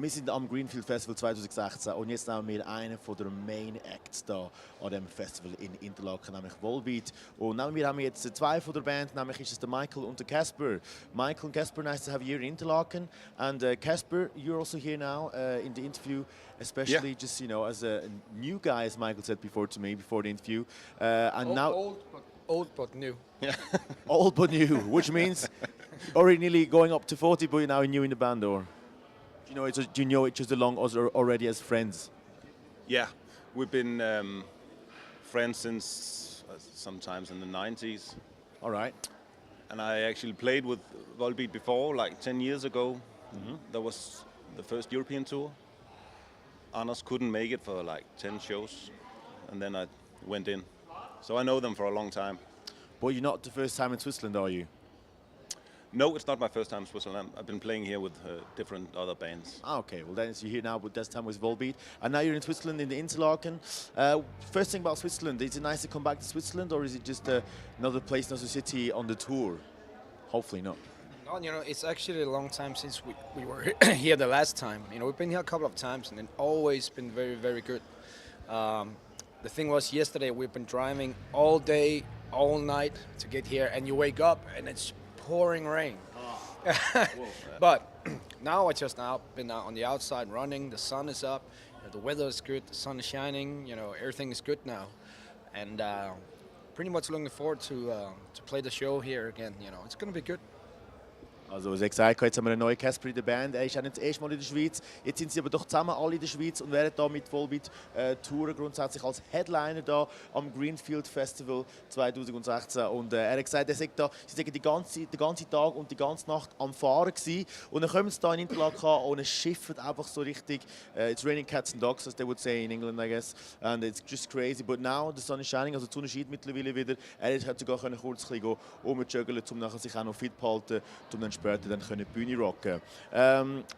Wir sind am Greenfield Festival 2016 und jetzt haben wir einen der Main Acts da an dem Festival in Interlaken, nämlich Volbeat. Und neben mir haben wir jetzt zwei von der Band, nämlich ist es der Michael und der Casper. Michael and Casper, nice to have you here in Interlaken. And Casper, you're also here now in the interview, especially just, you know, as a new guy, as Michael said before to me, before the interview. Old but new. Yeah. Old but new, which means already nearly going up to 40, but you're now new in the band, or? Do you know each other long already as friends? Yeah, we've been friends since sometimes in the 90s. All right. And I actually played with Volbeat before, like 10 years ago. Mm-hmm. That was the first European tour. Anders couldn't make it for like 10 shows, and then I went in. So I know them for a long time. But you're not the first time in Switzerland, are you? No, it's not my first time in Switzerland. I've been playing here with different other bands. Okay, well then you're here now, but this time with Volbeat. And now you're in Switzerland, in the Interlaken. First thing about Switzerland, is it nice to come back to Switzerland, or is it just another place, another city on the tour? Hopefully not. No, you know, it's actually a long time since we were here the last time. You know, we've been here a couple of times and it's always been very, very good. The thing was, yesterday we've been driving all day, all night to get here, and you wake up and it's pouring rain. Oh. But now I just been out on the outside running. The sun is up, you know, the weather is good, the sun is shining. You know, everything is good now, and pretty much looking forward to play the show here again. You know, it's gonna be good. Also, wie gesagt, jetzt haben wir einen neuen Casper in der Band. Er ist auch nicht das erste Mal in der Schweiz. Jetzt sind sie aber doch zusammen alle in der Schweiz und werden da mit Volbeat touren, grundsätzlich als Headliner da am Greenfield Festival 2016. Und er hat gesagt, sie sagen den ganzen Tag und die ganze Nacht am Fahren gewesen. Und dann kommen sie da in Interlaken an und es schifft einfach so richtig. It's raining cats and dogs, as they would say in England, I guess. And it's just crazy. But now the sun is shining, also die Sonne scheint mittlerweile wieder. Er hat sogar kurz ein bisschen rumjuggeln, um nachher sich auch noch fit zu halten, um dann später dann können die Bühne rocken.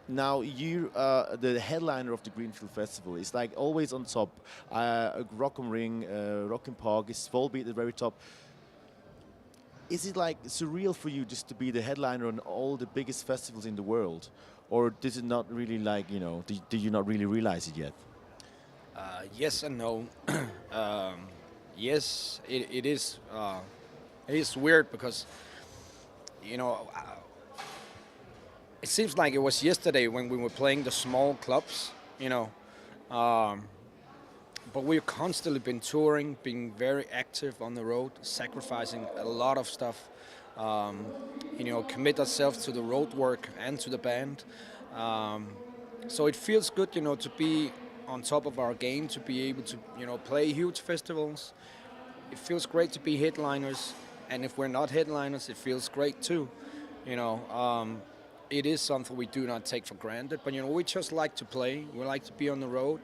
Now you the headliner of the Greenfield Festival. It's like always on top. Rock am Ring, Rock im Park, is Volbeat at the very top. Is it like surreal for you just to be the headliner on all the biggest festivals in the world, or does it not really like, you know? Do you not really realize it yet? Yes and no. Yes, it is. It is weird because, you know. It seems like it was yesterday when we were playing the small clubs, you know. But we've constantly been touring, being very active on the road, sacrificing a lot of stuff. You know, commit ourselves to the road work and to the band. So it feels good, you know, to be on top of our game, to be able to, you know, play huge festivals. It feels great to be headliners, and if we're not headliners, it feels great too, you know. It is something we do not take for granted, but you know, we just like to play. We like to be on the road.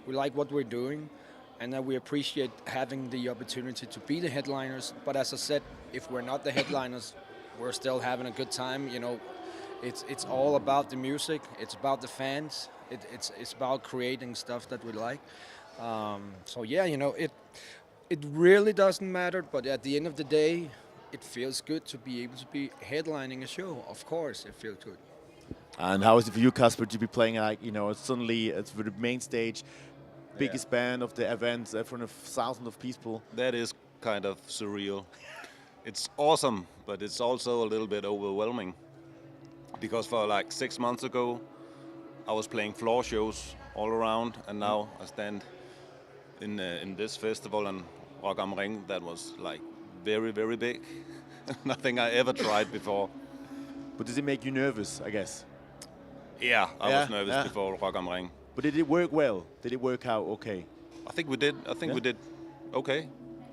We like what we're doing, and we appreciate having the opportunity to be the headliners. But as I said, if we're not the headliners, we're still having a good time. You know, it's all about the music. It's about the fans. It's about creating stuff that we like. So yeah, you know, it really doesn't matter. But at the end of the day, it feels good to be able to be headlining a show. Of course, it feels good. And how is it for you, Casper, to be playing, like, you know, suddenly it's for the main stage, biggest band of the event, in front of thousands of people? That is kind of surreal. It's awesome, but it's also a little bit overwhelming. Because for like 6 months ago, I was playing floor shows all around, and now I stand in this festival and Rock am Ring that was like very, very big. Nothing I ever tried before. But does it make you nervous, I guess? Yeah, I was nervous before Rock am Ring. But did it work well? Did it work out okay? I think we did. We did okay.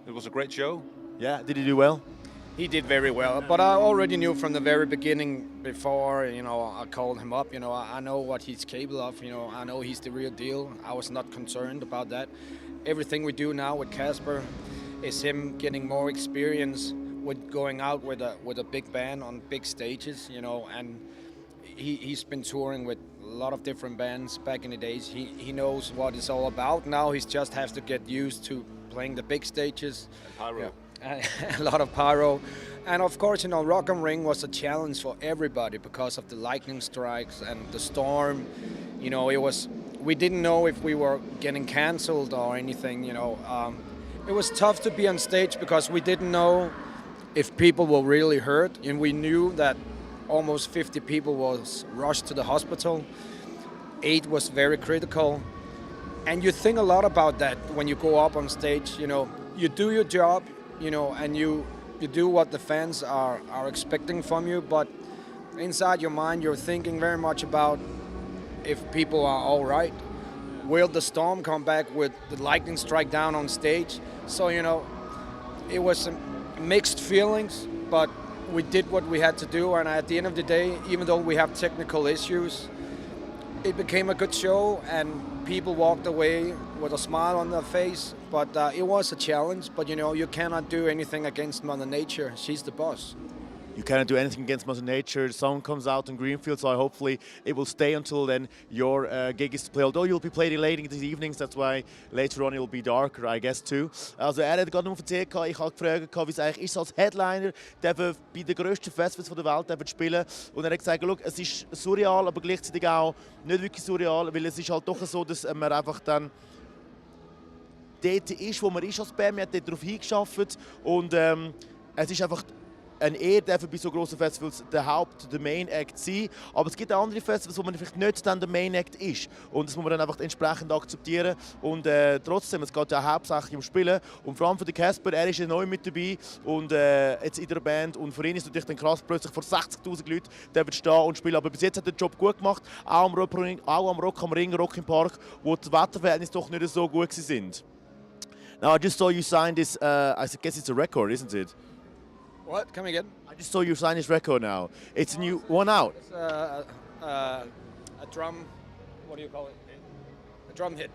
It was a great show. Yeah, did he do well? He did very well, but I already knew from the very beginning, before, you know, I called him up, you know, I know what he's capable of, you know, I know he's the real deal. I was not concerned about that. Everything we do now with Casper is him getting more experience with going out with a big band on big stages, you know, and he's been touring with a lot of different bands back in the days. He knows what it's all about. Now he just has to get used to playing the big stages. Pyro. Yeah. A lot of pyro, and of course, you know, Rock am Ring was a challenge for everybody because of the lightning strikes and the storm. You know, we didn't know if we were getting cancelled or anything, you know. It was tough to be on stage because we didn't know if people were really hurt, and we knew that almost 50 people was rushed to the hospital. 8 was very critical. And you think a lot about that when you go up on stage, you know. You do your job, you know, and you do what the fans are expecting from you, but inside your mind you're thinking very much about if people are all right. Will the storm come back with the lightning strike down on stage? So, you know, it was mixed feelings, but we did what we had to do, and at the end of the day, even though we have technical issues, it became a good show, and people walked away with a smile on their face. But it was a challenge, but you know, you cannot do anything against Mother Nature. She's the boss. You cannot do anything against Mother Nature. The song comes out in Greenfield, so hopefully it will stay until then. Your gig is to play, although you'll be playing late in the evenings, that's why later on it'll be darker, I guess, too. Also hat gerade noch erzählt, ich habe gefragt, wie es eigentlich ist, als Headliner bei den grössten Festivals der Welt spielen. Und er hat gesagt, es ist surreal, aber gleichzeitig auch nicht wirklich surreal, weil es ist halt doch so, dass man einfach dann dort ist, wo man ist als Band. Man hat dort darauf hingeschafft und es ist einfach eine Ehre, bei so grossen Festivals der Main Act sein. Aber es gibt auch andere Festivals, wo man vielleicht nicht dann der Main Act ist. Und das muss man dann einfach entsprechend akzeptieren. Und trotzdem, es geht ja hauptsächlich ums Spielen. Und vor allem für den Casper, er ist ja neu mit dabei und jetzt in der Band. Und für ihn ist es natürlich dann krass, plötzlich vor 60'000 Leuten der wird stehen und spielen. Aber bis jetzt hat er den Job gut gemacht, auch am Rock am Ring, Rock im Park, wo die Wetterverhältnisse doch nicht so gut sind. Now, I just saw you sign this, I guess it's a record, isn't it? What? Come again? I just saw you sign this record now. It's a new one out. It's a drum, what do you call it? A drum hit.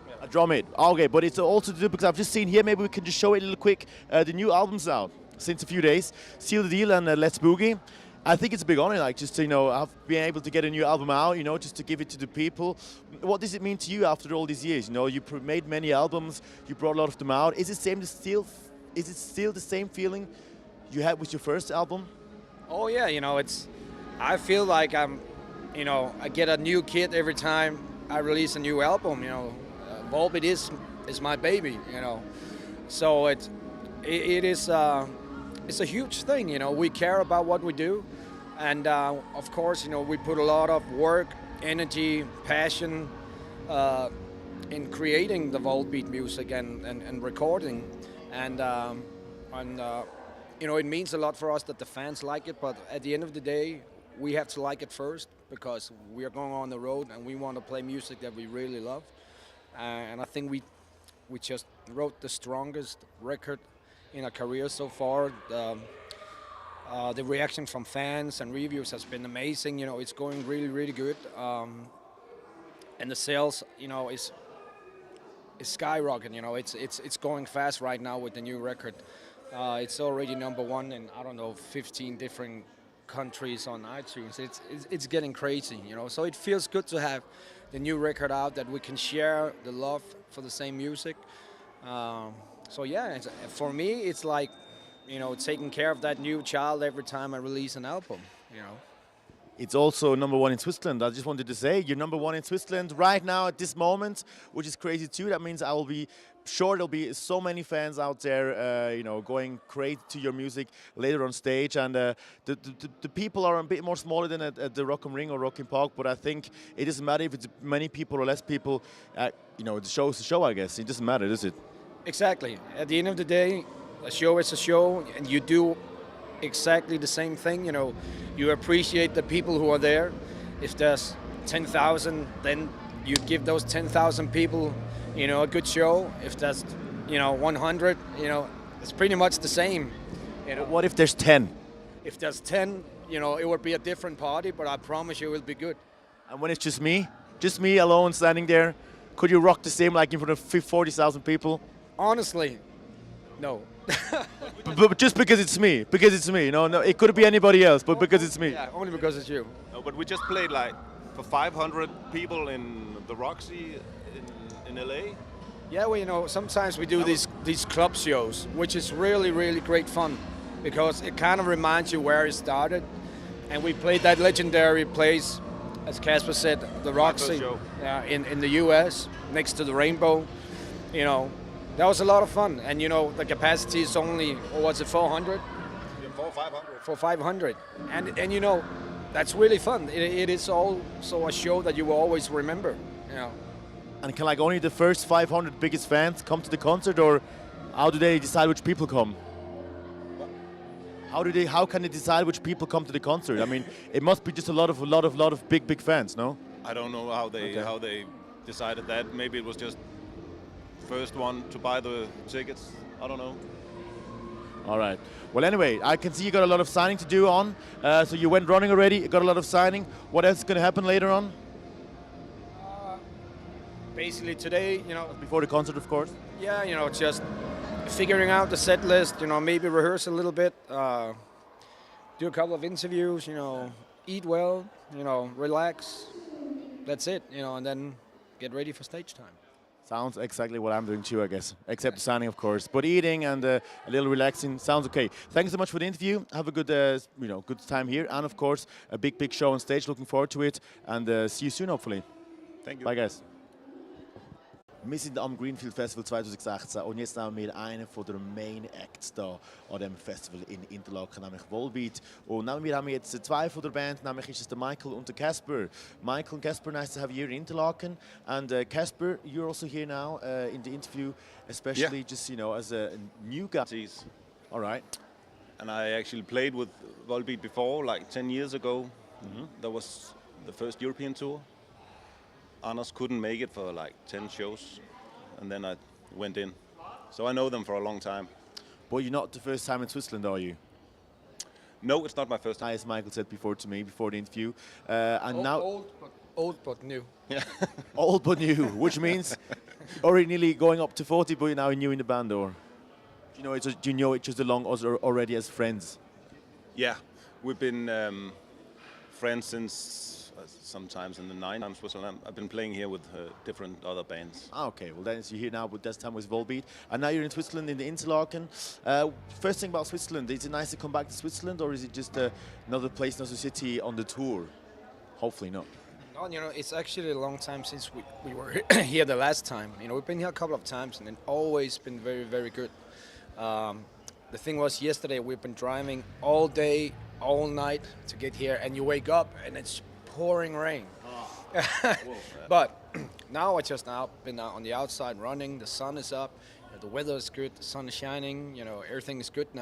Yeah. A drum hit. Okay, but it's also to do because I've just seen here, maybe we can just show it a little quick. The new album's out since a few days. Seal the Deal and Let's Boogie. I think it's a big honor, like just to, have been able to get a new album out, just to give it to the people. What does it mean to you after all these years? You made many albums, you brought a lot of them out. Is it still the same feeling you had with your first album? Oh yeah, I feel like I get a new kid every time I release a new album. Volbeat is my baby. So it is it's a huge thing. We care about what we do, and of course, we put a lot of work, energy, passion in creating the Volbeat music and recording, and it means a lot for us that the fans like it, but at the end of the day, we have to like it first because we are going on the road and we want to play music that we really love. And I think we just wrote the strongest record in our career so far. The reaction from fans and reviews has been amazing. It's going really, really good. And the sales, is skyrocketing. It's going fast right now with the new record. It's already #1 in 15 different countries on iTunes. It's getting crazy, So it feels good to have the new record out that we can share the love for the same music. So yeah, for me it's like taking care of that new child every time I release an album. It's also #1 in Switzerland. I just wanted to say you're #1 in Switzerland right now at this moment, which is crazy too. That means I will be sure there'll be so many fans out there, going crazy to your music later on stage. And the people are a bit more smaller than at the Rock am Ring or Rock im Park, but I think it doesn't matter if it's many people or less people. The show's the show, I guess. It doesn't matter, does it? Exactly. At the end of the day, a show is a show, and you do exactly the same thing. You appreciate the people who are there. If there's 10,000, then you give those 10,000 people, a good show. If there's, 100, it's pretty much the same. What if there's 10? If there's 10, it would be a different party, but I promise you it will be good. And when it's just me alone standing there, could you rock the same like in front of 40,000 people? Honestly, no. but just because it's me. No, it could be anybody else, but because it's me. Yeah, only because it's you. No, but we just played like for 500 people in the Roxy in LA. Yeah, well, sometimes we do these club shows, which is really, really great fun because it kind of reminds you where it started. And we played that legendary place as Casper said, the rock first scene show. in the U.S. next to the rainbow. You know, that was a lot of fun. And you know, the capacity is only, or was it 400? 500. For 500. And you know, that's really fun. It is also a show that you will always remember. You know. And can like only the first 500 biggest fans come to the concert, or how do they decide which people come? How can they decide which people come to the concert? I mean, it must be just a lot of big fans, no? I don't know how they decided that. Maybe it was just first one to buy the tickets. I don't know. All right. Well, anyway, I can see you got a lot of signing to do on. So you went running already. You got a lot of signing. What else is going to happen later on? Basically today, you know, Before the concert, of course. yeah, you know, just figuring out the set list, you know, maybe rehearse a little bit, do a couple of interviews, you know, eat well, you know, relax. That's it, you know, and then get ready for stage time. Sounds exactly what I'm doing too, I guess. Except the signing, of course. But eating and a little relaxing sounds okay. Thanks so much for the interview. Have a good, good time here, and of course, a big show on stage. Looking forward to it, and see you soon, hopefully. Thank you. Bye, guys. Wir sind am Greenfield Festival 2016 und jetzt haben wir einen von der Main Acts da an dem Festival in Interlaken, nämlich Volbeat. Und neben mir haben wir jetzt zwei von der Band, nämlich ist es der Michael und der Casper. Michael and Casper, nice to have you here in Interlaken. And Casper, you're also here now in the interview, especially just, you know, as a new guy. All right. And I actually played with Volbeat before, like 10 years ago. That was the first European tour. Anders couldn't make it for like 10 shows, and then I went in. So I know them for a long time. But you're not the first time in Switzerland, are you? No, it's not my first time. As Michael said before to me, before the interview. Old but new. Yeah. Old but new, which means already nearly going up to 40, but you're now new in the band, or do you know each other long already as friends? Yeah, we've been friends since sometimes in the 90s. Switzerland. I've been playing here with different other bands. Okay, well then you're here now, but this time with Volbeat, and now you're in Switzerland in the Interlaken. First thing about Switzerland, is it nice to come back to Switzerland, or is it just another place, another city on the tour? Hopefully not. No, you know, it's actually a long time since we were here the last time. You know, we've been here a couple of times, and it's always been very good. The thing was, yesterday we've been driving all day, all night to get here, and you wake up and it's pouring rain. But now I just been out on the outside running. The sun is up, you know, the weather is good, the sun is shining. You know, everything is good now.